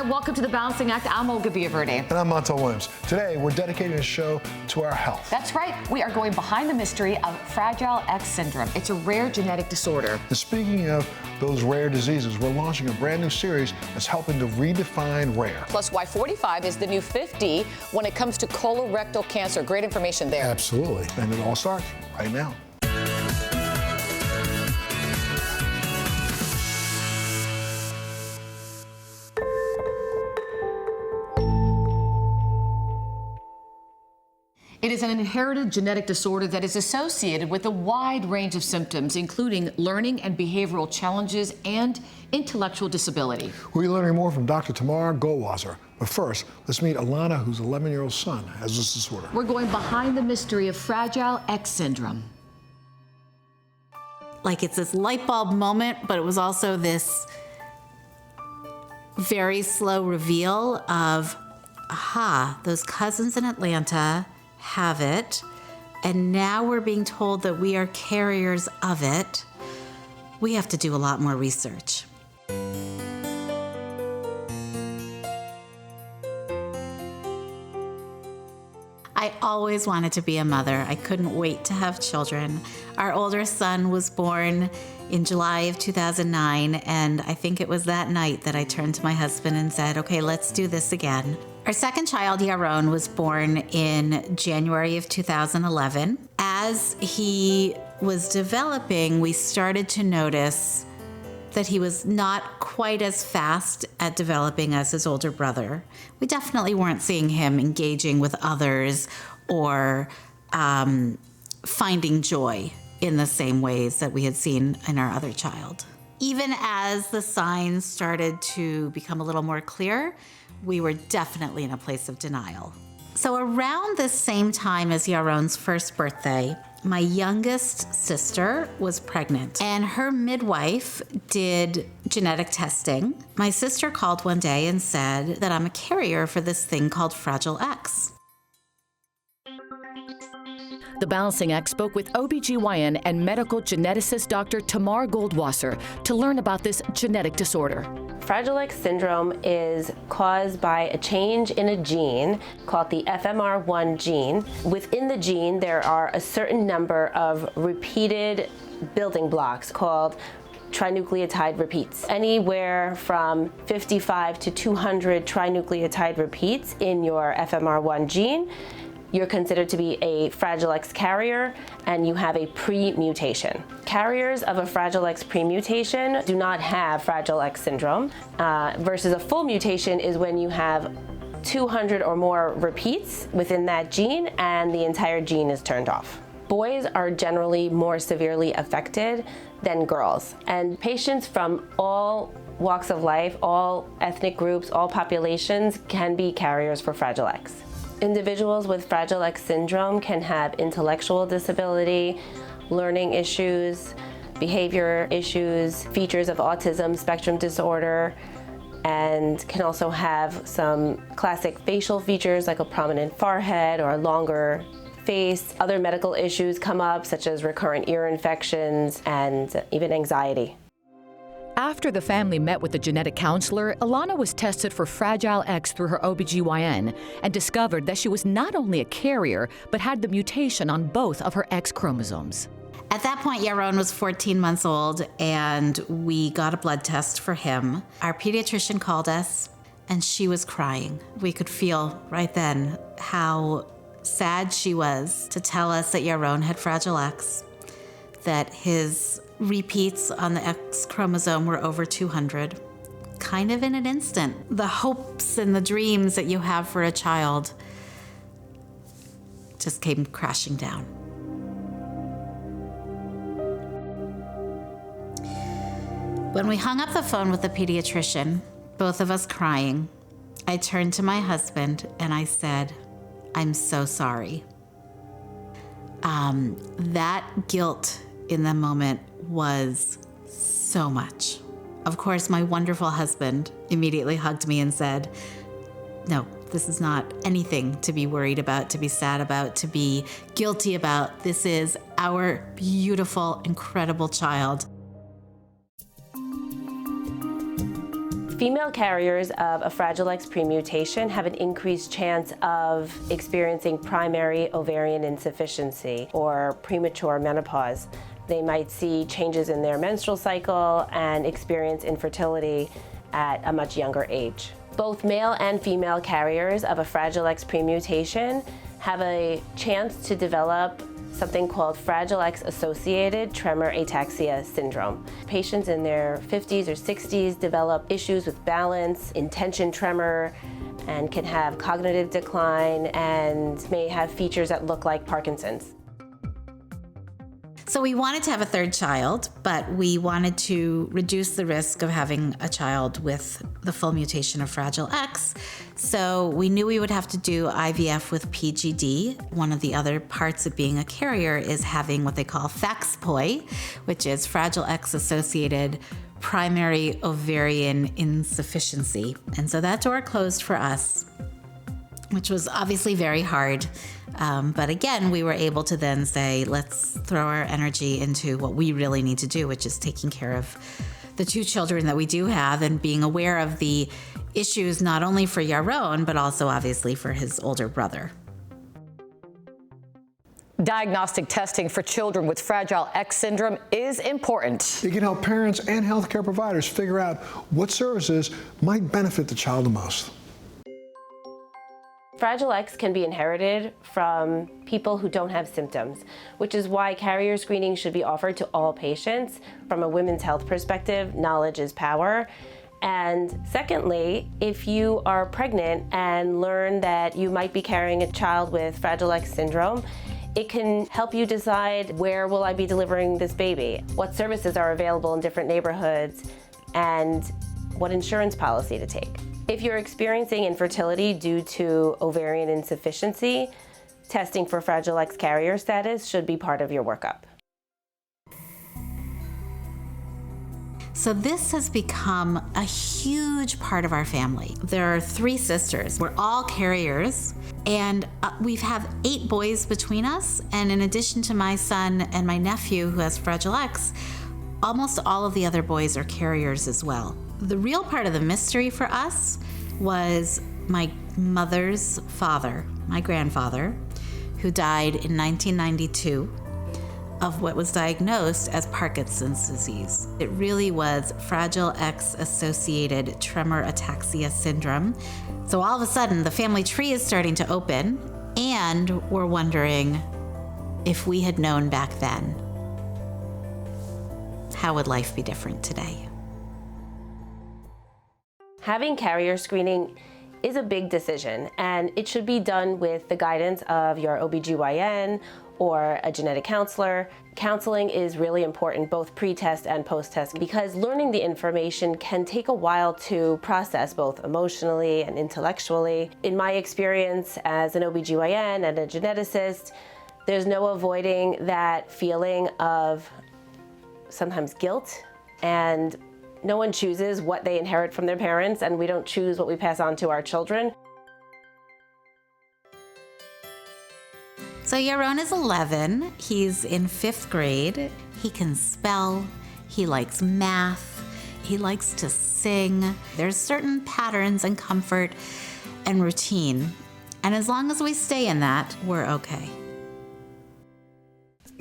Welcome to The Balancing Act. I'm Olga Villaverde. And I'm Montel Williams. Today, we're dedicating the show to our health. That's right. We are going behind the mystery of Fragile X syndrome. It's a rare genetic disorder. And speaking of those rare diseases, we're launching a brand new series that's helping to redefine rare. Plus, why 45 is the new 50 when it comes to colorectal cancer. Great information there. Absolutely. And it all starts right now. It is an inherited genetic disorder that is associated with a wide range of symptoms, including learning and behavioral challenges and intellectual disability. We'll be learning more from Dr. Tamar Goldwasser. But first, let's meet Alana, whose 11-year-old son has this disorder. We're going behind the mystery of Fragile X syndrome. Like, it's this light bulb moment, but it was also this very slow reveal of, aha, those cousins in Atlanta have it, and now we're being told that we are carriers of it. We have to do a lot more research. I always wanted to be a mother. I couldn't wait to have children. Our older son was born in July of 2009, and I think it was that night that I turned to my husband and said, okay, let's do this again. Our second child, Yaron, was born in January of 2011. As he was developing, we started to notice that he was not quite as fast at developing as his older brother. We definitely weren't seeing him engaging with others or finding joy in the same ways that we had seen in our other child. Even as the signs started to become a little more clear, we were definitely in a place of denial. So around the same time as Yaron's first birthday, my youngest sister was pregnant, and her midwife did genetic testing. My sister called one day and said that I'm a carrier for this thing called Fragile X. The Balancing Act spoke with OBGYN and medical geneticist Dr. Tamar Goldwasser to learn about this genetic disorder. Fragile X syndrome is caused by a change in a gene called the FMR1 gene. Within the gene, there are a certain number of repeated building blocks called trinucleotide repeats. Anywhere from 55 to 200 trinucleotide repeats in your FMR1 gene, you're considered to be a Fragile X carrier, and you have a pre-mutation. Carriers of a Fragile X pre-mutation do not have Fragile X syndrome, versus a full mutation is when you have 200 or more repeats within that gene and the entire gene is turned off. Boys are generally more severely affected than girls, and patients from all walks of life, all ethnic groups, all populations can be carriers for Fragile X. Individuals with Fragile X syndrome can have intellectual disability, learning issues, behavior issues, features of autism spectrum disorder, and can also have some classic facial features like a prominent forehead or a longer face. Other medical issues come up, such as recurrent ear infections and even anxiety. After the family met with the genetic counselor, Alana was tested for Fragile X through her OBGYN and discovered that she was not only a carrier, but had the mutation on both of her X chromosomes. At that point, Yaron was 14 months old, and we got a blood test for him. Our pediatrician called us, and she was crying. We could feel right then how sad she was to tell us that Yaron had Fragile X, that his repeats on the X chromosome were over 200. Kind of in an instant, the hopes and the dreams that you have for a child just came crashing down. When we hung up the phone with the pediatrician, both of us crying, I turned to my husband and I said, I'm so sorry. That guilt in the moment was so much. Of course, my wonderful husband immediately hugged me and said, no, This is not anything to be worried about, to be sad about, to be guilty about. This is our beautiful, incredible child. Female carriers of a Fragile X premutation have an increased chance of experiencing primary ovarian insufficiency or premature menopause. They might see changes in their menstrual cycle and experience infertility at a much younger age. Both male and female carriers of a Fragile X premutation have a chance to develop something called Fragile X-associated tremor ataxia syndrome. Patients in their 50s or 60s develop issues with balance, intention tremor, and can have cognitive decline and may have features that look like Parkinson's. So we wanted to have a third child, but we wanted to reduce the risk of having a child with the full mutation of Fragile X. So we knew we would have to do IVF with PGD. One of the other parts of being a carrier is having what they call FAXPOI, which is Fragile X-associated primary ovarian insufficiency. And so that door closed for us, which was obviously very hard. But again, we were able to then say, let's throw our energy into what we really need to do, which is taking care of the two children that we do have and being aware of the issues not only for Yaron, but also obviously for his older brother. Diagnostic testing for children with Fragile X syndrome is important. It can help parents and healthcare providers figure out what services might benefit the child the most. Fragile X can be inherited from people who don't have symptoms, which is why carrier screening should be offered to all patients. From a women's health perspective, knowledge is power. And secondly, if you are pregnant and learn that you might be carrying a child with Fragile X syndrome, it can help you decide, where will I be delivering this baby? What services are available in different neighborhoods, and what insurance policy to take. If you're experiencing infertility due to ovarian insufficiency, testing for Fragile X carrier status should be part of your workup. So this has become a huge part of our family. There are 3 sisters. We're all carriers, and we've had 8 boys between us. And in addition to my son and my nephew who has Fragile X, almost all of the other boys are carriers as well. The real part of the mystery for us was my mother's father, my grandfather, who died in 1992 of what was diagnosed as Parkinson's disease. It really was Fragile X-associated tremor ataxia syndrome. So all of a sudden, the family tree is starting to open, and we're wondering, if we had known back then, how would life be different today? Having carrier screening is a big decision, and it should be done with the guidance of your OBGYN or a genetic counselor. Counseling is really important, both pre-test and post-test, because learning the information can take a while to process, both emotionally and intellectually. In my experience as an OBGYN and a geneticist, there's no avoiding that feeling of sometimes guilt, and no one chooses what they inherit from their parents, and we don't choose what we pass on to our children. So Yaron is 11. He's in 5th grade. He can spell. He likes math. He likes to sing. There's certain patterns and comfort and routine. And as long as we stay in that, we're okay.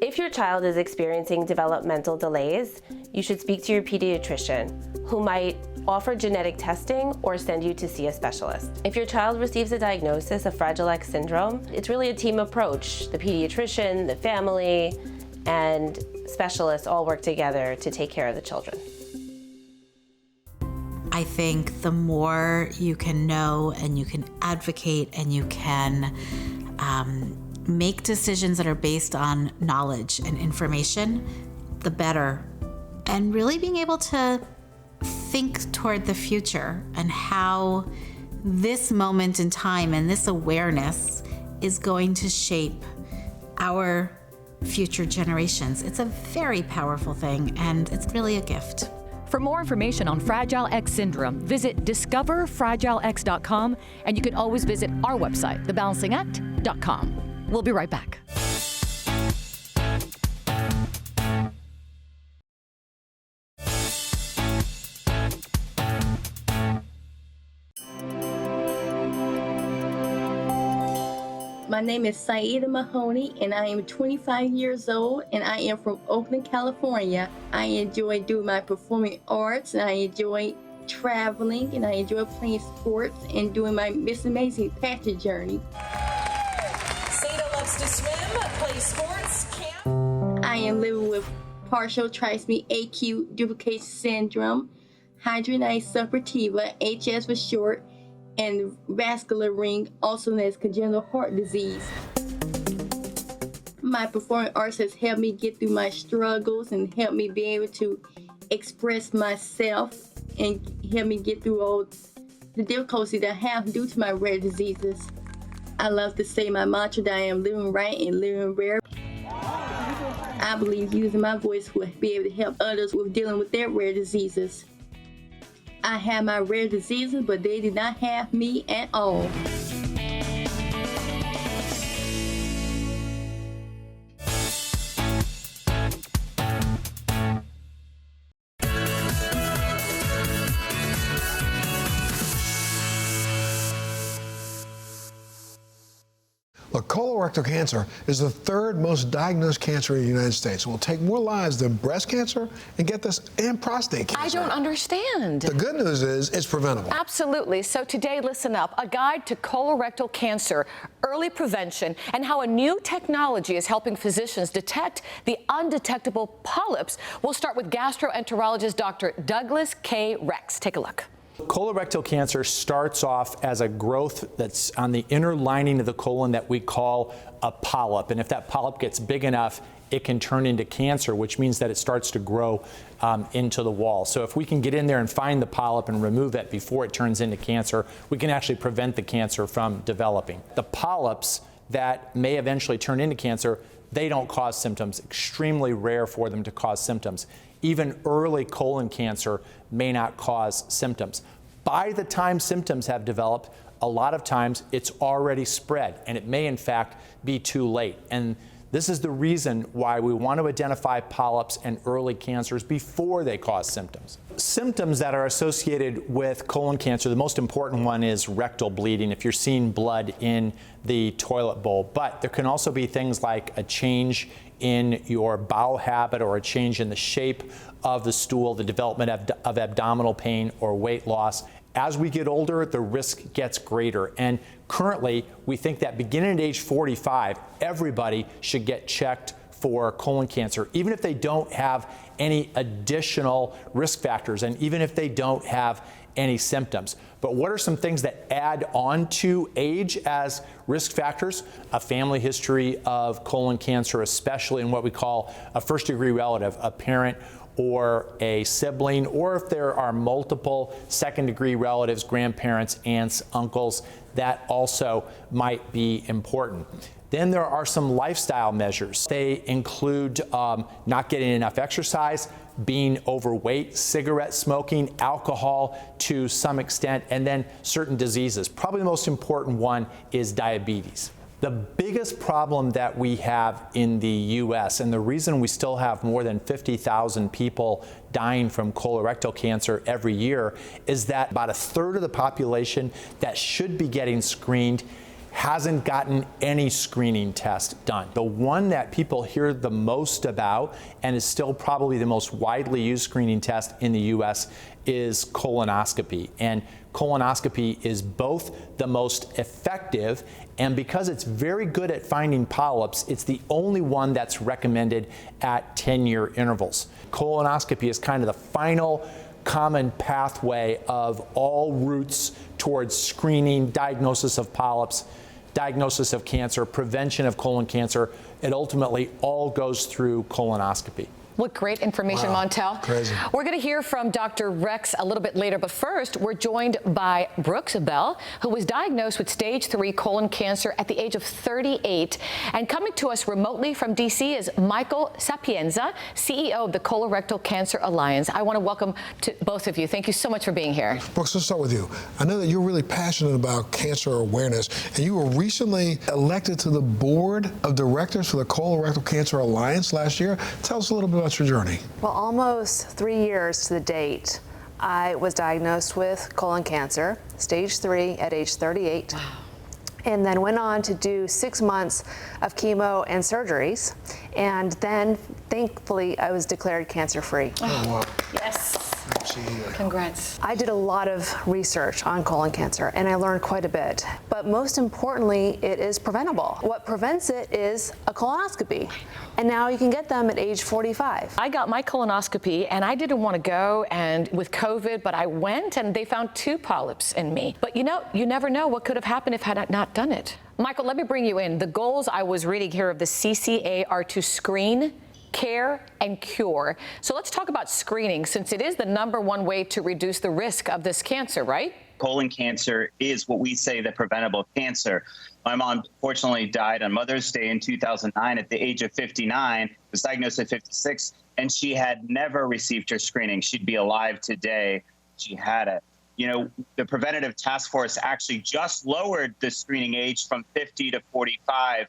If your child is experiencing developmental delays, you should speak to your pediatrician, who might offer genetic testing or send you to see a specialist. If your child receives a diagnosis of Fragile X syndrome, it's really a team approach. The pediatrician, the family, and specialists all work together to take care of the children. I think the more you can know and you can advocate and you can make decisions that are based on knowledge and information, the better. And really being able to think toward the future and how this moment in time and this awareness is going to shape our future generations. It's a very powerful thing, and it's really a gift. For more information on Fragile X syndrome, visit discoverfragilex.com, and you can always visit our website, thebalancingact.com. We'll be right back. My name is Saida Mahoney, and I am 25 years old, and I am from Oakland, California. I enjoy doing my performing arts, and I enjoy traveling, and I enjoy playing sports and doing my Miss Amazing pageant journey. Saida loves to swim, play sports, camp. I am living with partial trisomy acute duplication syndrome, hidradenitis suppurativa, HS for short, and vascular ring, also known as congenital heart disease. My performing arts has helped me get through my struggles and helped me be able to express myself and help me get through all the difficulties that I have due to my rare diseases. I love to say my mantra that I am living right and living rare. I believe using my voice will be able to help others with dealing with their rare diseases. I have my rare diseases, but they did not have me at all. Look, colorectal cancer is the third most diagnosed cancer in the United States. It will take more lives than breast cancer, and get this, and prostate cancer. I don't understand. The good news is it's preventable. Absolutely. So today, listen up. A guide to colorectal cancer, early prevention, and how a new technology is helping physicians detect the undetectable polyps. We'll start with gastroenterologist Dr. Douglas K. Rex. Take a look. Colorectal cancer starts off as a growth that's on the inner lining of the colon that we call a polyp. And if that polyp gets big enough, it can turn into cancer, which means that it starts to grow into the wall. So if we can get in there and find the polyp and remove it before it turns into cancer, we can actually prevent the cancer from developing. The polyps that may eventually turn into cancer, they don't cause symptoms. Extremely rare for them to cause symptoms. Even early colon cancer may not cause symptoms. By the time symptoms have developed, a lot of times it's already spread, and it may in fact be too late. And this is the reason why we want to identify polyps and early cancers before they cause symptoms. Symptoms that are associated with colon cancer, the most important one is rectal bleeding, if you're seeing blood in the toilet bowl. But there can also be things like a change in your bowel habit or a change in the shape of the stool, the development of abdominal pain or weight loss. As we get older, the risk gets greater. And currently, we think that beginning at age 45, everybody should get checked for colon cancer, even if they don't have any additional risk factors and even if they don't have any symptoms. But what are some things that add on to age as risk factors? A family history of colon cancer, especially in what we call a first-degree relative, a parent or a sibling, or if there are multiple second-degree relatives, grandparents, aunts, uncles, that also might be important. Then there are some lifestyle measures. They include not getting enough exercise, being overweight, cigarette smoking, alcohol to some extent, and then certain diseases. Probably the most important one is diabetes. The biggest problem that we have in the U.S., and the reason we still have more than 50,000 people dying from colorectal cancer every year, is that about a third of the population that should be getting screened hasn't gotten any screening test done. The one that people hear the most about, and is still probably the most widely used screening test in the U.S., is colonoscopy. And colonoscopy is both the most effective, and because it's very good at finding polyps, it's the only one that's recommended at 10-year intervals. Colonoscopy is kind of the final common pathway of all routes towards screening, diagnosis of polyps, diagnosis of cancer, prevention of colon cancer. It ultimately all goes through colonoscopy. What great information, Wow. Montel. Crazy. We're going to hear from Dr. Rex a little bit later, but first, we're joined by Brooks Abell, who was diagnosed with stage 3 colon cancer at the age of 38. And coming to us remotely from D.C. is Michael Sapienza, CEO of the Colorectal Cancer Alliance. I want to welcome to both of you. Thank you so much for being here. Brooks, let's start with you. I know that you're really passionate about cancer awareness, and you were recently elected to the board of directors for the Colorectal Cancer Alliance last year. Tell us a little bit about your journey. Well, almost 3 years to the date, I was diagnosed with colon cancer, stage 3 at age 38. Wow. And then went on to do 6 months of chemo and surgeries. And then, thankfully, I was declared cancer-free. Oh, wow. Yes. Congrats. I did a lot of research on colon cancer, and I learned quite a bit. But most importantly, it is preventable. What prevents it is a colonoscopy. And now you can get them at age 45. I got my colonoscopy, and I didn't want to go and with COVID, but I went, and they found 2 polyps in me. But you know, you never know what could have happened if I had not done it. Michael, let me bring you in. The goals I was reading here of the CCA are to screen, care, and cure. So let's talk about screening, since it is the #1 way to reduce the risk of this cancer, right? Colon cancer is what we say the preventable cancer. My mom fortunately died on Mother's Day in 2009 at the age of 59, was diagnosed at 56, and she had never received her screening. She'd be alive today. She had it. You know, the Preventative Task Force actually just lowered the screening age from 50 to 45.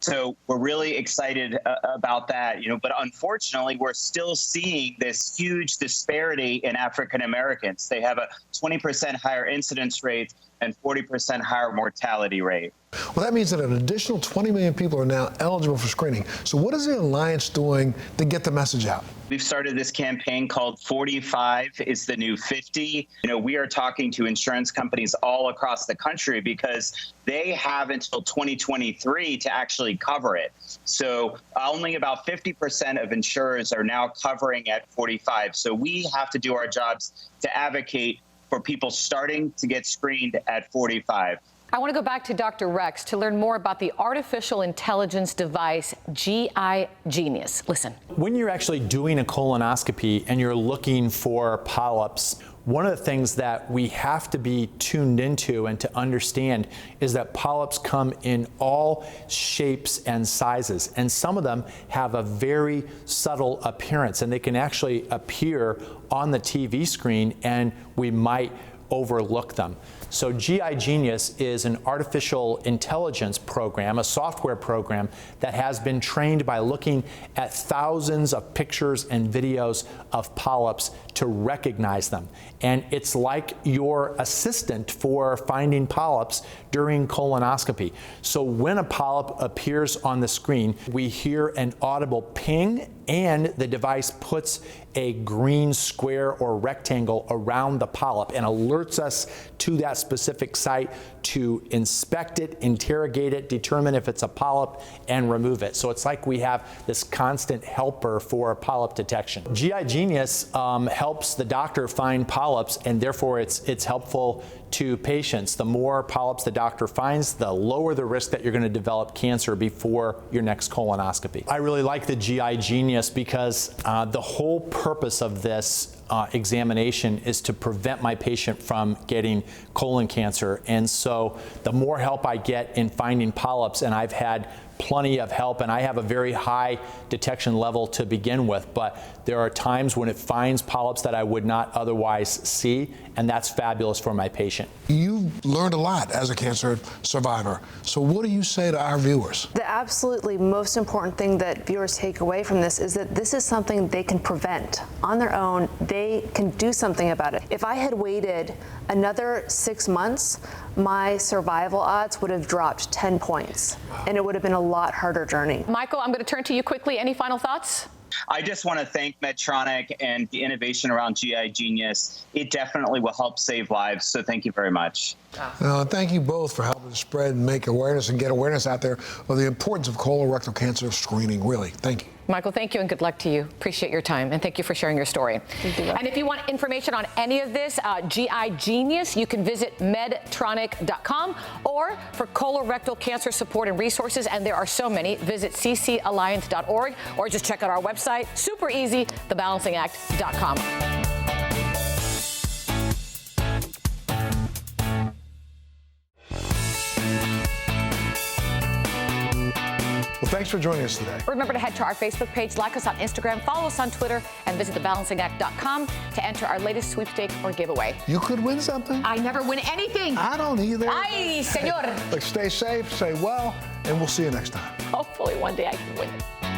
So we're really excited about that, you know, but unfortunately, we're still seeing this huge disparity in African Americans. They have a 20% higher incidence rate and 40% higher mortality rate. Well, that means that an additional 20 million people are now eligible for screening. So what is the Alliance doing to get the message out? We've started this campaign called 45 is the new 50. You know, we are talking to insurance companies all across the country because they have until 2023 to actually cover it. So only about 50% of insurers are now covering at 45. So we have to do our jobs to advocate for people starting to get screened at 45. I want to go back to Dr. Rex to learn more about the artificial intelligence device GI Genius. Listen. When you're actually doing a colonoscopy and you're looking for polyps, one of the things that we have to be tuned into and to understand is that polyps come in all shapes and sizes, and some of them have a very subtle appearance, and they can actually appear on the TV screen, and we might overlook them. So GI Genius is an artificial intelligence program, a software program that has been trained by looking at thousands of pictures and videos of polyps to recognize them. And it's like your assistant for finding polyps during colonoscopy. So when a polyp appears on the screen, we hear an audible ping, and the device puts a green square or rectangle around the polyp and alerts us to that specific site to inspect it, interrogate it, determine if it's a polyp, and remove it. So it's like we have this constant helper for polyp detection. GI Genius helps the doctor find polyps, and therefore it's helpful to patients. The more polyps the doctor finds, the lower the risk that you're going to develop cancer before your next colonoscopy. I really like the GI Genius because the whole purpose of this examination is to prevent my patient from getting colon cancer. And so the more help I get in finding polyps, and I've had plenty of help, and I have a very high detection level to begin with, but there are times when it finds polyps that I would not otherwise see, and that's fabulous for my patient. You've learned a lot as a cancer survivor. So what do you say to our viewers? The absolutely most important thing that viewers take away from this is that this is something they can prevent on their own. They can do something about it. If I had waited another 6 months, my survival odds would have dropped 10 points, and it would have been a lot harder journey. Michael, I'm going to turn to you quickly. Any final thoughts? I just want to thank Medtronic and the innovation around GI Genius. It definitely will help save lives, so thank you very much. Thank you both for helping to spread and make awareness and get awareness out there of the importance of colorectal cancer screening, really. Thank you. Michael, thank you and good luck to you. Appreciate your time and thank you for sharing your story. Thank you. And if you want information on any of this, GI Genius, you can visit medtronic.com, or for colorectal cancer support and resources, and there are so many, visit ccalliance.org or just check out our website. Super easy, thebalancingact.com. Well, thanks for joining us today. Remember to head to our Facebook page, like us on Instagram, follow us on Twitter, and visit thebalancingact.com to enter our latest sweepstake or giveaway. You could win something. I never win anything. I don't either. Ay, señor. Look, stay safe, stay well, and we'll see you next time. Hopefully one day I can win it.